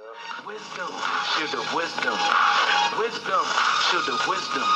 Wisdom, shield of wisdom. Wisdom, shield of wisdom.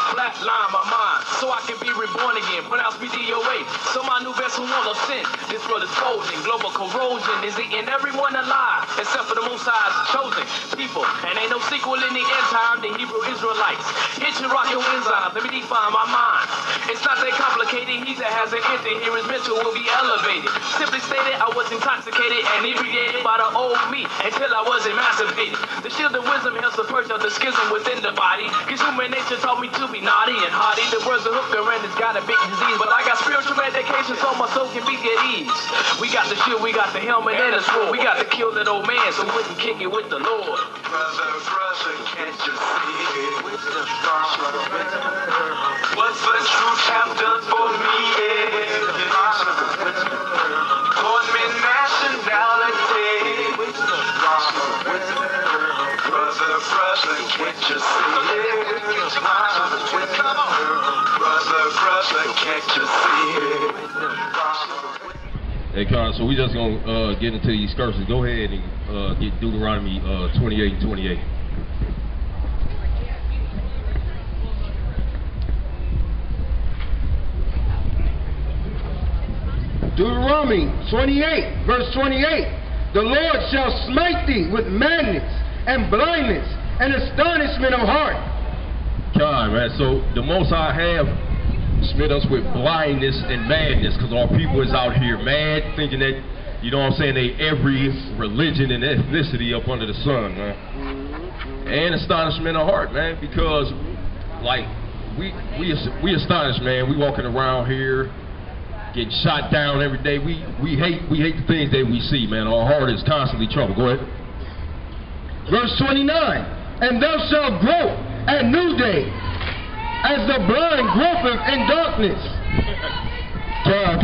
Flatline my mind, so I can be reborn again. Pronounce me DOA, so my new vessel won't have sin. This world is bulging, global corrosion is eating everyone alive, except for the Most High's chosen people. And ain't no sequel in the end time, the Hebrew Israelites. Hit your rock your enzymes, let me define my mind. It's not that complicated, he that has an entered here, his mental will be elevated. Simply stated, I was intoxicated and inebriated by the old me until I was emancipated. The shield of wisdom helps to purge out the schism within the body. Cause human nature taught me to be naughty and haughty. The words of hooker and it's got a big disease. But I got spiritual medication so my soul can be at ease. We got the shield, we got the helmet and the sword. We got to kill that old man so we can kick it with the Lord. Brother, can't you see it? What the truth have done for me is taught me nationality. Brother, can't you see it? Brother, can't you see it? Hey, Con, so we just gonna get into these scriptures. Go ahead and get Deuteronomy 28 and 28. Deuteronomy 28, verse 28. The Lord shall smite thee with madness and blindness and astonishment of heart. Con, man, so the Most High have smit us with blindness and madness because our people is out here mad, thinking that, you know what I'm saying, they every religion and ethnicity up under the sun, man. And astonishment of heart, man, because, like, we astonished, man. We walking around here getting shot down every day. We hate the things that we see, man. Our heart is constantly troubled. Go ahead. Verse 29. And thou shalt grope at noonday, as the blind gropeth in darkness. God.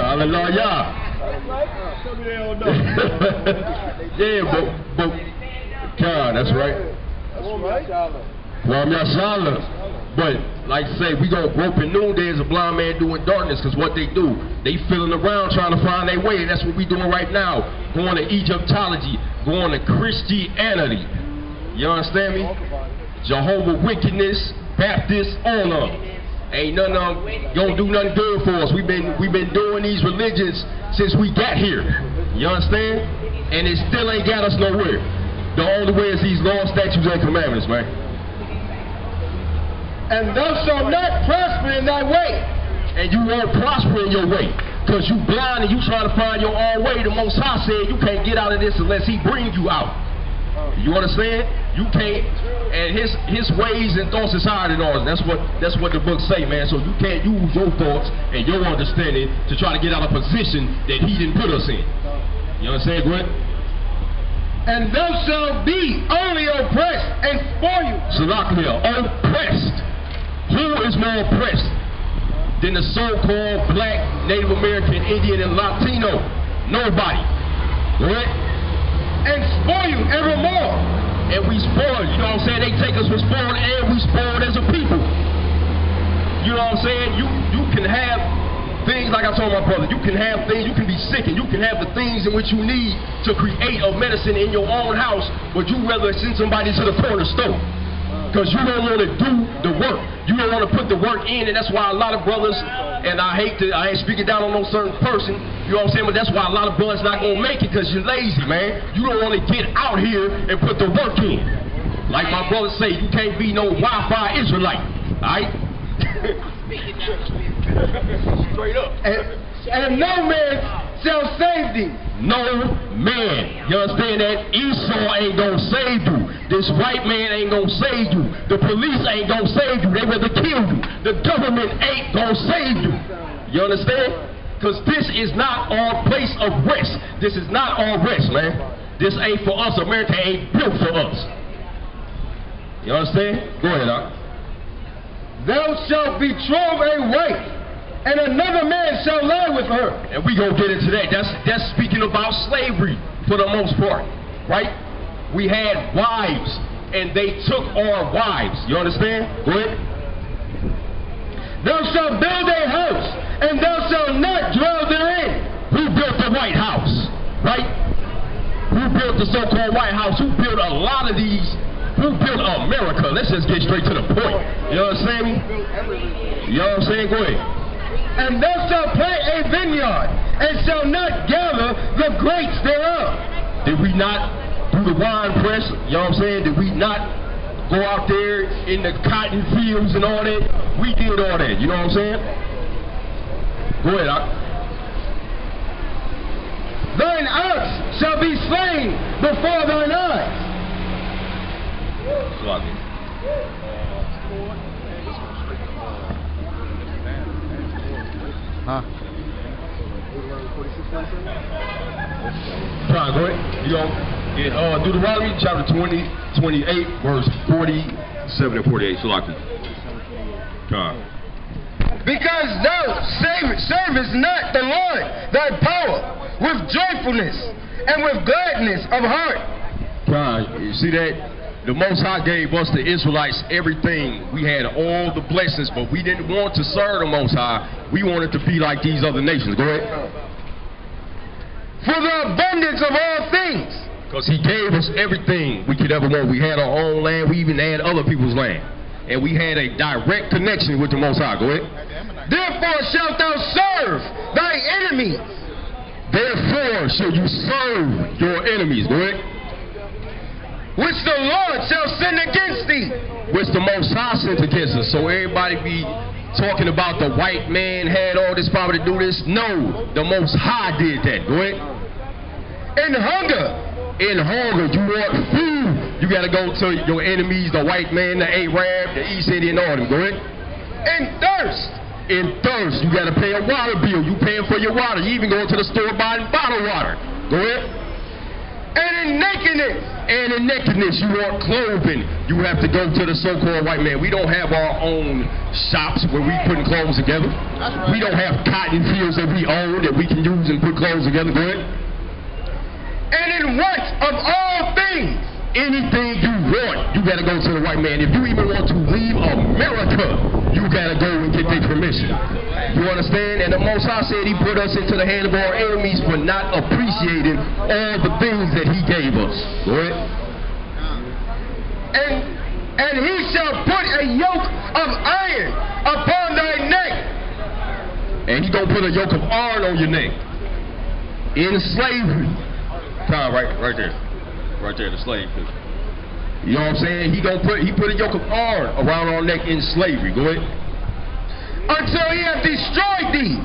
Hallelujah. Yeah, but God, that's right. But like I say, we gonna grope in noonday as a blind man doing darkness, because what they do, they feeling around trying to find their way, and that's what we doing right now. Going to Egyptology, going to Christianity. You understand me? Jehovah wickedness, Baptist, all of them. Ain't none of them gonna do nothing good for us. We've been doing these religions since we got here. You understand? And it still ain't got us nowhere. The only way is these laws, statutes, and commandments, man. And thou shalt not prosper in thy way. And you won't prosper in your way, because you blind and you trying to find your own way. The Most High said you can't get out of this unless he brings you out. You understand? You can't, and his ways and thoughts is higher than ours. That's what the book say, man. So you can't use your thoughts and your understanding to try to get out of a position that he didn't put us in. You understand, Gwen? And thou shalt be only oppressed and spoiled. Salakia, oppressed. Who is more oppressed than the so-called black, Native American, Indian, and Latino? Nobody. Right? And spoiled evermore. And we spoiled, you know what I'm saying? They take us with spoiled, and we spoiled as a people. You know what I'm saying? You can have things, like I told my brother, you can have things, you can be sick, and you can have the things in which you need to create a medicine in your own house, but you rather send somebody to the corner store. Because you don't want to do the work. You don't want to put the work in, and that's why a lot of brothers, and I ain't speaking down on no certain person, you know what I'm saying, but that's why a lot of brothers not going to make it, because you're lazy, man. You don't want to get out here and put the work in. Like my brothers say, you can't be no Wi-Fi Israelite, all right? Straight up. And no man shall save thee. No man. You understand that? Esau ain't gonna save you. This white man ain't gonna save you. The police ain't gonna save you. They rather kill you. The government ain't gonna save you. You understand? Because this is not our place of rest. This is not our rest, man. This ain't for us. America ain't built for us. You understand? Go ahead, Doc. Thou shalt betroth a wife, and another man shall lie with her. And we gonna get into that. That's speaking about slavery for the most part, right? We had wives, and they took our wives. You understand? Go ahead. Thou shalt build a house, and thou shalt not dwell therein. Who built the White House, right? Who who built the so-called White House, who built a lot of these, who built America. Let's just get straight to the point. You understand me? You know what I'm saying? Go ahead. And thou shalt plant a vineyard, and shall not gather the grapes thereof. Did we not do the wine press? You know what I'm saying? Did we not go out there in the cotton fields and all that? We did all that. You know what I'm saying? Go ahead, Doc. Thine ox shall be slain before thine eyes. Huh? Try, go ahead. You go. In Deuteronomy chapter 20, 28, verse 47 and 48. Salaki. Because thou servest not the Lord thy power with joyfulness and with gladness of heart. You see that? The Most High gave us, the Israelites, everything. We had all the blessings, but we didn't want to serve the Most High. We wanted to be like these other nations. Go ahead. For the abundance of all things. Because he gave us everything we could ever want. We had our own land. We even had other people's land. And we had a direct connection with the Most High. Go ahead. Therefore shalt thou serve thy enemies. Therefore shall you serve your enemies. Go ahead. Which the Lord shall send against thee. Which the Most High sent against us. So everybody be talking about the white man had all this power to do this. No, the Most High did that. Go ahead. In hunger. In hunger, you want food. You got to go to your enemies, the white man, the Arab, the East Indian, all them. Go ahead. In thirst. In thirst, you got to pay a water bill. You paying for your water. You even go to the store buying bottled water. Go ahead. And in nakedness. And in nakedness, you want clothing. You have to go to the so-called white man. We don't have our own shops where we putting clothes together. Right. We don't have cotton fields that we own that we can use and put clothes together. Go ahead. And in want of all things. Anything you want, you gotta go to the white man. If you even want to leave America, you gotta go and get their permission. You understand? And the Most High said he put us into the hand of our enemies for not appreciating all the things that he gave us. Go ahead. And he shall put a yoke of iron upon thy neck. And he gonna put a yoke of iron on your neck. In slavery. Right there. Right there, the slave picture. You know what I'm saying? He put a yoke of iron around our neck in slavery. Go ahead. Until he hath destroyed thee.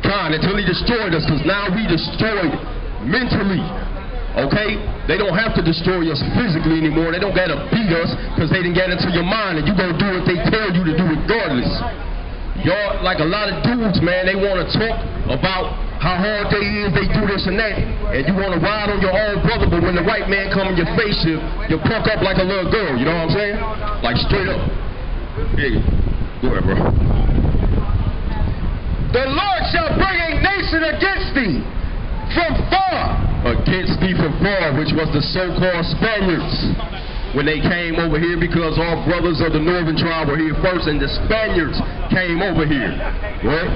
Until he destroyed us, because now we destroyed mentally. Okay? They don't have to destroy us physically anymore. They don't got to beat us because they didn't get into your mind and you going to do what they tell you to do regardless. Y'all, like a lot of dudes, man, they want to talk about how hard they is, they do this and that, and you want to ride on your own brother, but when the white man come in your face, you punk up like a little girl, you know what I'm saying? Like straight up. Yeah, go ahead, bro. The Lord shall bring a nation against thee from far. Against thee from far, which was the so-called Spaniards. When they came over here, because our brothers of the northern tribe were here first, and the Spaniards came over here. What?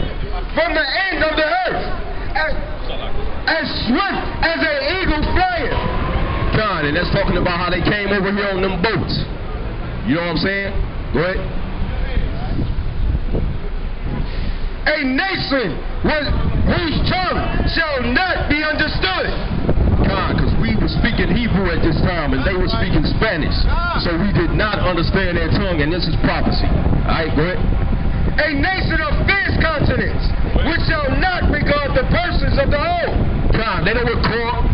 From the end of the earth, as swift as an eagle flying. God, and that's talking about how they came over here on them boats. You know what I'm saying? Go ahead. A nation whose tongue shall not be understood. God, because we were speaking Hebrew at this time and they were speaking Spanish. So we did not understand their tongue, and this is prophecy. Alright, go ahead. A nation of fierce countenance, which shall not regard the persons of the old. God, they don't regard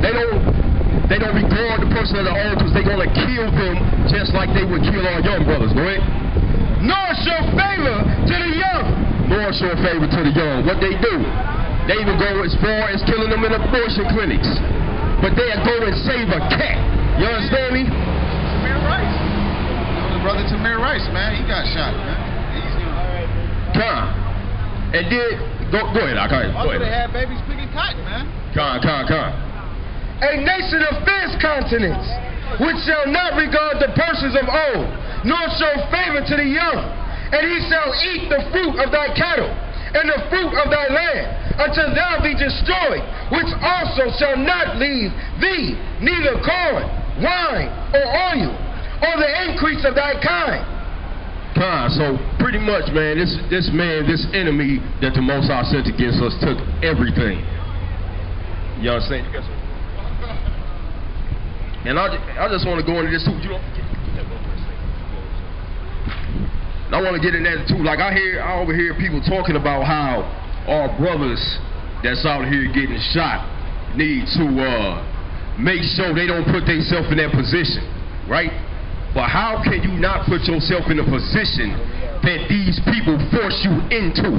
the person of the old because they're going to kill them just like they would kill our young brothers. Go ahead. Nor show favor to the young. Nor show favor to the young. What they do? They even go as far as killing them in abortion clinics. But they'll go and save a cat. You understand me? Tamir Rice. The brother Tamir Rice, man, he got shot, man. And then, go ahead, go ahead. Also, they had babies picking cotton, man. A nation of fierce countenance, which shall not regard the persons of old, nor show favor to the young. And he shall eat the fruit of thy cattle, and the fruit of thy land, until thou be destroyed, which also shall not leave thee, neither corn, wine, or oil, or the increase of thy kind. So pretty much, man, this enemy that the Most High sent against us took everything. You understand? And I just want to go into this too. You don't forget. And I want to get in that too. Like I overhear people talking about how our brothers that's out here getting shot need to make sure they don't put themselves in that position, right? But how can you not put yourself in a position that these people force you into?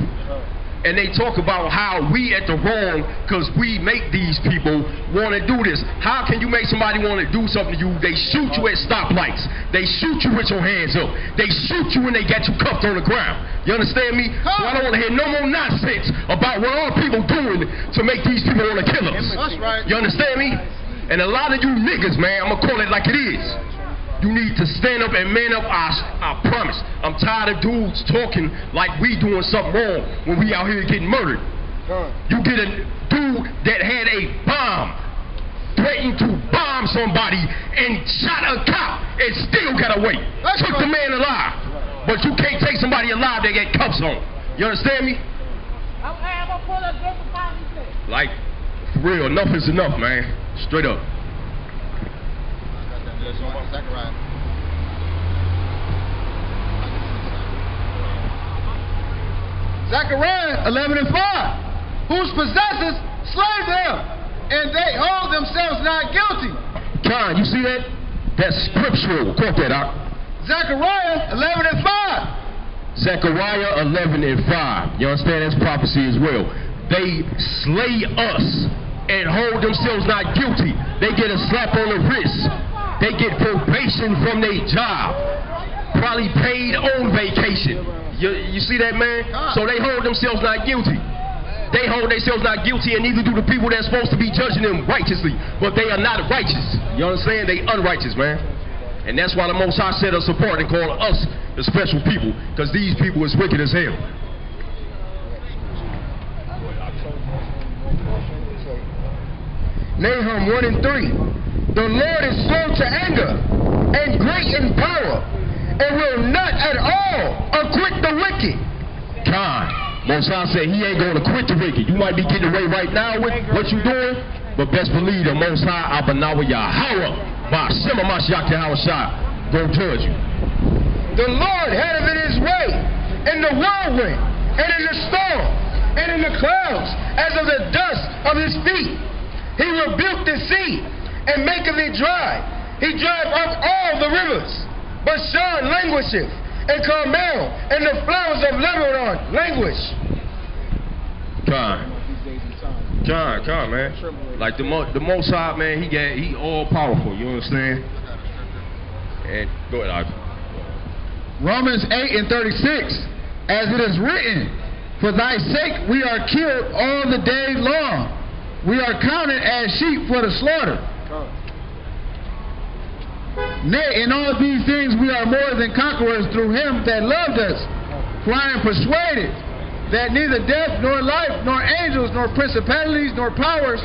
And they talk about how we at the wrong because we make these people want to do this. How can you make somebody want to do something to you? They shoot you at stoplights. They shoot you with your hands up. They shoot you when they got you cuffed on the ground. You understand me? So I don't want to hear no more nonsense about what our people doing to make these people want to kill us. That's right. You understand me? And a lot of you niggas, man, I'm going to call it like it is. You need to stand up and man up, I promise. I'm tired of dudes talking like we doing something wrong when we out here getting murdered. You get a dude that had a bomb, threatened to bomb somebody and shot a cop and still got away. Took the man alive. But you can't take somebody alive that got cuffs on. You understand me? Like, for real, enough is enough, man. Straight up. Zechariah 11:5. Whose possessors slay them, and they hold themselves not guilty. John, you see that? That's scriptural. Quote that out. Zechariah 11:5. Zechariah 11:5. You understand? That's prophecy as well. They slay us and hold themselves not guilty. They get a slap on the wrist. They get probation from their job. Probably paid on vacation. You see that, man? So they hold themselves not guilty. They hold themselves not guilty, and neither do the people that's supposed to be judging them righteously. But they are not righteous. You understand? They unrighteous, man. And that's why the Most High set us apart and called us the special people. Because these people is wicked as hell. Nahum 1:3. The Lord is slow to anger and great in power, and will not at all acquit the wicked. God, Most High said he ain't going to quit the wicked. You might be getting away right now with what you doing, but best believe the Most High Abanawa Yahweh, Ba'ashem Mashiach Yahushua, gonna judge you. The Lord had it his way in the whirlwind, and in the storm, and in the clouds, as of the dust of his feet. He rebuked the sea, and maketh it dry. He drive up all the rivers. Bashan languisheth, and Carmel, and the flowers of Lebanon languish. John, man. Like the Most High, man, he all powerful. You understand? And go ahead, Ivy. Romans 8:36. As it is written, for thy sake we are killed all the day long. We are counted as sheep for the slaughter. Nay, in all these things we are more than conquerors through him that loved us. For I am persuaded that neither death, nor life, nor angels, nor principalities, nor powers,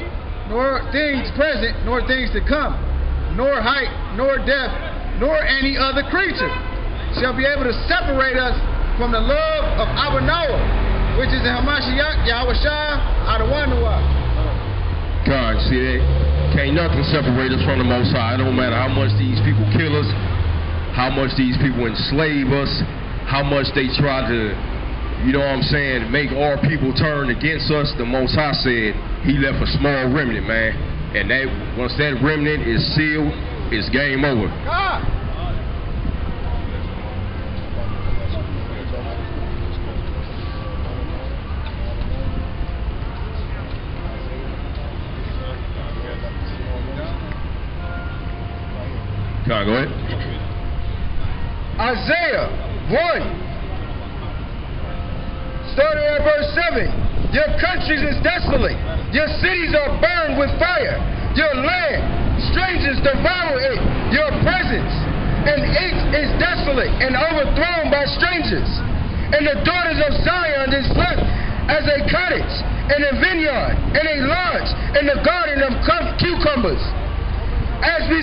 nor things present, nor things to come, nor height, nor depth, nor any other creature shall be able to separate us from the love of Abba Noah, which is the Hamashiach Yahushua Adawanua. God, see that? Can't nothing separate us from the Most High. It don't matter how much these people kill us, how much these people enslave us, how much they try to, you know what I'm saying, make our people turn against us. The Most High said he left a small remnant, man. And that once that remnant is sealed, it's game over. Go ahead. Isaiah 1, starting at verse 7. Your countries is desolate. Your cities are burned with fire. Your land, strangers devour it. Your presence, and it is desolate and overthrown by strangers. And the daughters of Zion is left as a cottage, and a vineyard, and a lodge, and a garden of cucumbers. As a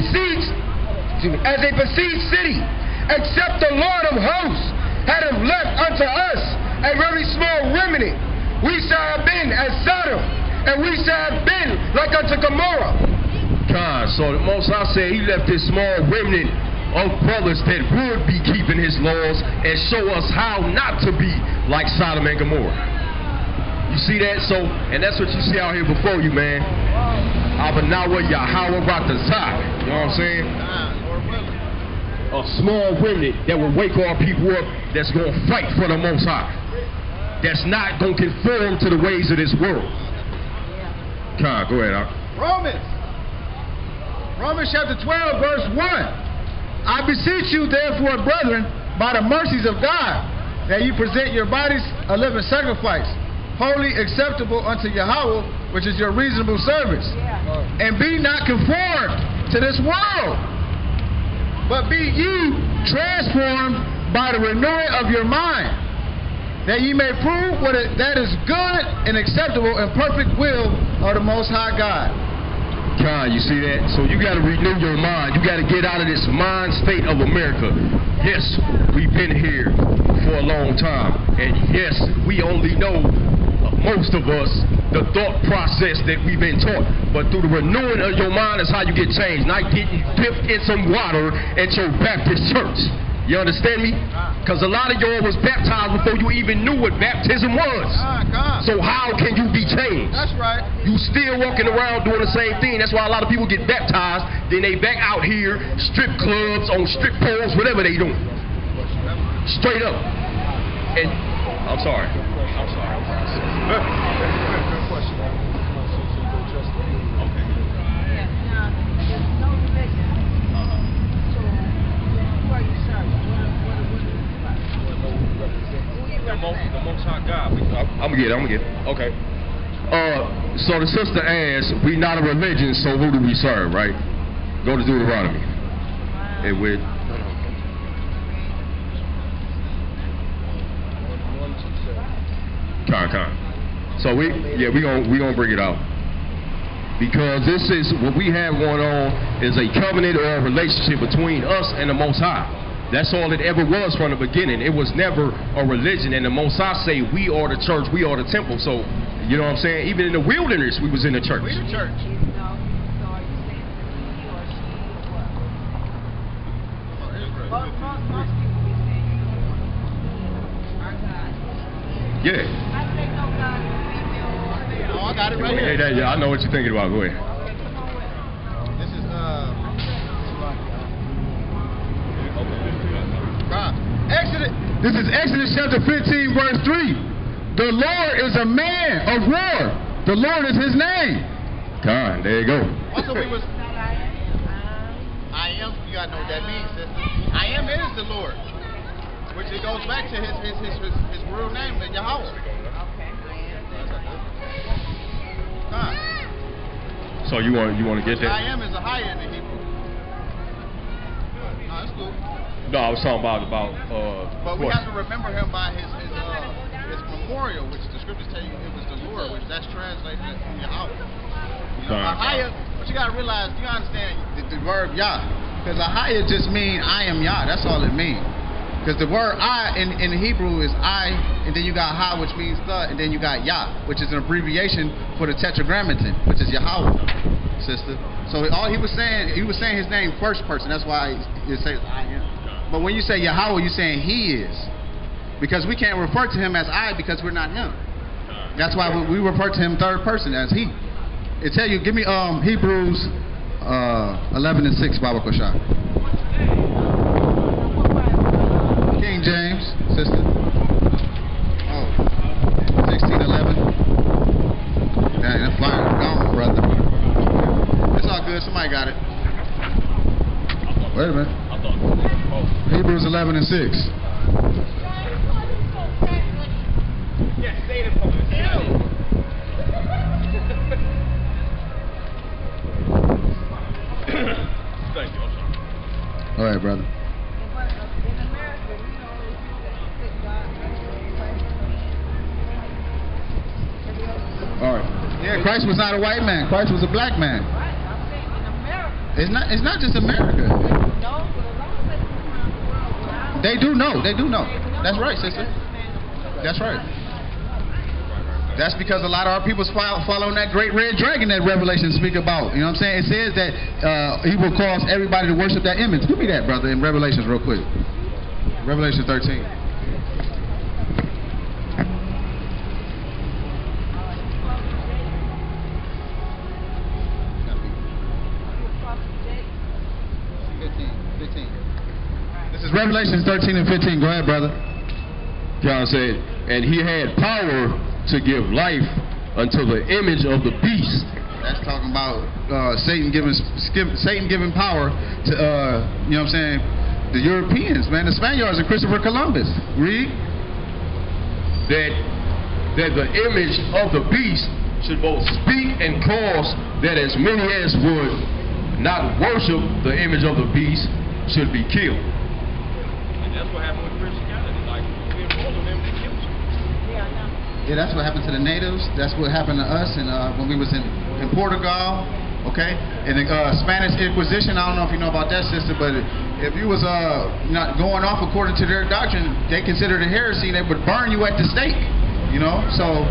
besieged city, except the Lord of hosts had have left unto us a very small remnant, we shall have been as Sodom, and we shall have been like unto Gomorrah. God, so the Most High said he left this small remnant of brothers that would be keeping his laws and show us how not to be like Sodom and Gomorrah. You see that? So, and that's what you see out here before you, man. Abanawa Yahweh Ratazah. You know what I'm saying? A small remnant that will wake our people up, that's going to fight for the Most High, that's not going to conform to the ways of this world. God, go ahead, Romans chapter 12, verse 1. I beseech you, therefore, brethren, by the mercies of God, that you present your bodies a living sacrifice, holy, acceptable unto Yahweh, which is your reasonable service. And be not conformed to this world, but be ye transformed by the renewing of your mind, that ye may prove that is good and acceptable and perfect will of the Most High God. God, you see that? So you got to renew your mind. You got to get out of this mind state of America. Yes, we've been here for a long time. And yes, we only know, most of us, the thought process that we've been taught. But through the renewing of your mind is how you get changed. Not getting dipped in some water at your Baptist church. You understand me? Because a lot of y'all was baptized before you even knew what baptism was. So how can you be changed? That's right. You still walking around doing the same thing. That's why a lot of people get baptized. Then they back out here, strip clubs, on strip poles, whatever they doing. Straight up. And I'm sorry. The Most High God. I'm gonna get it. Okay. So the sister asked, we not a religion, so who do we serve, right? Go to Deuteronomy. It would. So we gonna bring it out. Because this is what we have going on is a covenant or a relationship between us and the Most High. That's all it ever was from the beginning. It was never a religion. And the Most High say we are the church, we are the temple. So, you know what I'm saying? Even in the wilderness, we was in the church. We the church. Yeah. Oh, I got it right here. Hey, I know what you're thinking about. Go ahead. This is This is Exodus chapter 15, verse 3. The Lord is a man of war. The Lord is his name. God, there you go. Also, we was I am. You gotta know what that means, sister. I am is the Lord, which it goes back to his real name, the Yahweh. God. So you want to get that? I am is a higher in the Hebrew. No, that's cool. No, I was talking about. But we have to remember him by his memorial, which the scriptures tell you it was the Lord, which that's translated as Yahweh. You know, Ahaya, but you gotta realize, you understand the verb Yah, because Ahaya just means I am Yah. That's all it means. Because the word I in Hebrew is I, and then you got Ha, which means the, and then you got Yah, which is an abbreviation for the Tetragrammaton, which is Yahweh, sister. So all he was saying his name first person. That's why he says I am. But when you say Yahweh, you're saying he is. Because we can't refer to him as I because we're not him. That's why we refer to him third person as he. It tell you, give me Hebrews 11 and 6, Baba Koshak. King James, sister. 16:11. Dang, that flyer gone, brother. It's all good. Somebody got it. Wait a minute. Hebrews 11 and 6. Yeah, say it for me. Thank you. All right, brother. Christ was not a white man. Christ was a black man. It's not just America. They do know. That's right, sister. That's right. That's because a lot of our people following that great red dragon that Revelation speak about. You know what I'm saying? It says that he will cause everybody to worship that image. Give me that, brother, in Revelations real quick. Revelation 13. This is Revelation 13 and 15. Go ahead, brother. John said, and he had power to give life unto the image of the beast. That's talking about Satan giving power to you know what I'm saying, the Europeans, man, the Spaniards and Christopher Columbus. Read. That the image of the beast should both speak and cause that as many as would not worship the image of the beast should be killed. And that's what happened with Christianity. Like, we enrolled them, they killed you. Yeah, that's what happened to the natives. That's what happened to us and when we was in Portugal, okay? And the Spanish Inquisition, I don't know if you know about that, sister, but if you was not going off according to their doctrine, they considered it heresy. They would burn you at the stake, you know? So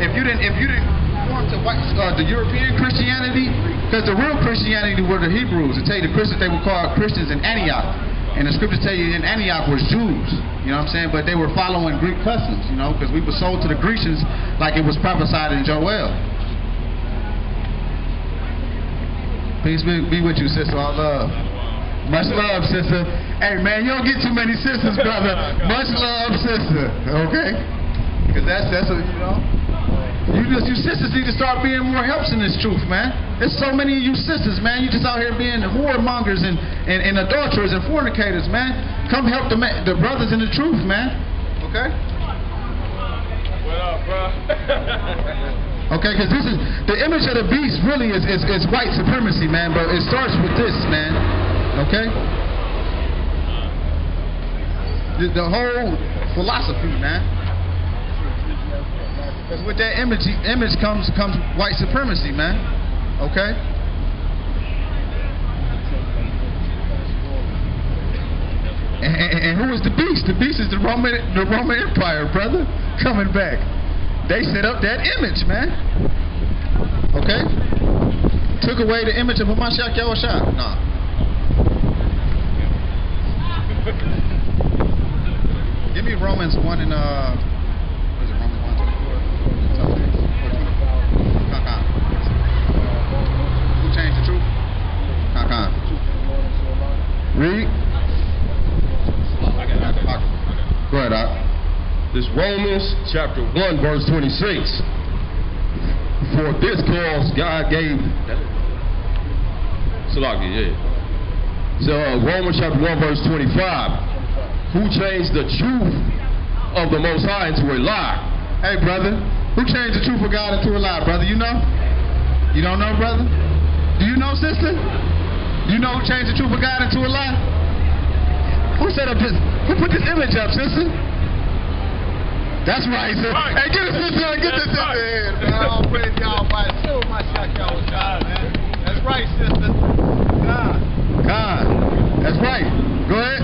if you didn't conform to the European Christianity, because the real Christianity were the Hebrews. They tell you the Christians, they were called Christians in Antioch. And the scriptures tell you in Antioch was Jews, you know what I'm saying? But they were following Greek customs, you know, because we were sold to the Grecians like it was prophesied in Joel. Peace be with you, sister. All love. Much love, sister. Hey, man, you don't get too many sisters, brother. Much love, sister. Okay? Because that's a, you know. You sisters need to start being more helps in this truth, man. There's so many of you sisters, man. You just out here being whoremongers and adulterers and fornicators, man. Come help the brothers in the truth, man. Okay? What up, bro? Okay, because this is the image of the beast. Really is white supremacy, man. But it starts with this, man. Okay? The whole philosophy, man. Because with that image comes white supremacy, man. Okay? And who is the beast? The beast is the Roman Empire, brother. Coming back. They set up that image, man. Okay? Took away the image of Hamashiach Yahushua. Nah. Give me Romans 1 and what is it, Romans 1, 14. Who changed the truth? Read. Go ahead, Doc. This Romans chapter 1 verse 26. For this cause God gave Salaki, yeah. So Romans chapter 1 verse 25. Who changed the truth of the Most High into a lie? Hey, brother. Who changed the truth of God into a lie, brother? You know? You don't know, brother? Do you know, sister? You know who changed the truth of God into a lie? Who set up this? Who put this image up, sister? That's right, sister. Hey, get this sister. Get this sister in, man. I'll praise y'all by the soul, my shot, y'all was God, man. That's right, sister. God. That's right. Go ahead.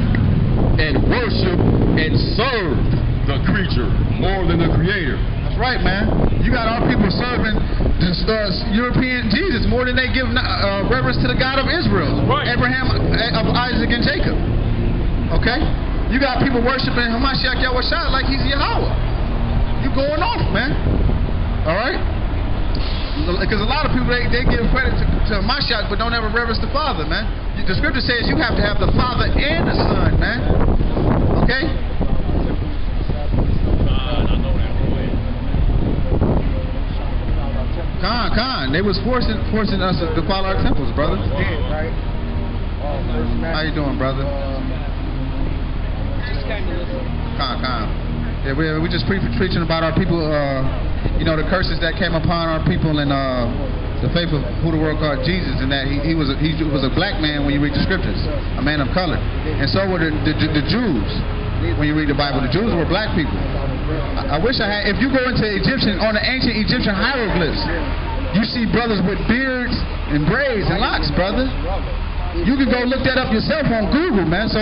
And worship and serve the creature more than the creator. That's right, man. You got our people serving this European Jesus more than they give reverence to the God of Israel, right. Abraham, of Isaac, and Jacob. Okay? You got people worshiping Hamashiach Yahushua like he's Yahweh. You going off, man. All right? Because a lot of people, they give credit to Hamashiach but don't ever reverence the Father, man. The scripture says you have to have the Father and the Son, man. Okay? Khan. They was forcing us to follow our temples, brother. How you doing, brother? Khan. Yeah, we just preaching about our people, you know, the curses that came upon our people and the faith of who the world called Jesus, and that he was a black man when you read the scriptures, a man of color, and so were the Jews. When you read the Bible, the Jews were black people. I wish I had. If you go into on the ancient Egyptian hieroglyphs, You see brothers with beards and braids and locks, brother. You can go look that up yourself on Google, man. So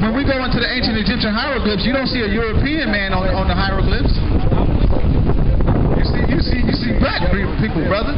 when we go into the ancient Egyptian hieroglyphs, you don't see a European man on the hieroglyphs. You see black people, brother.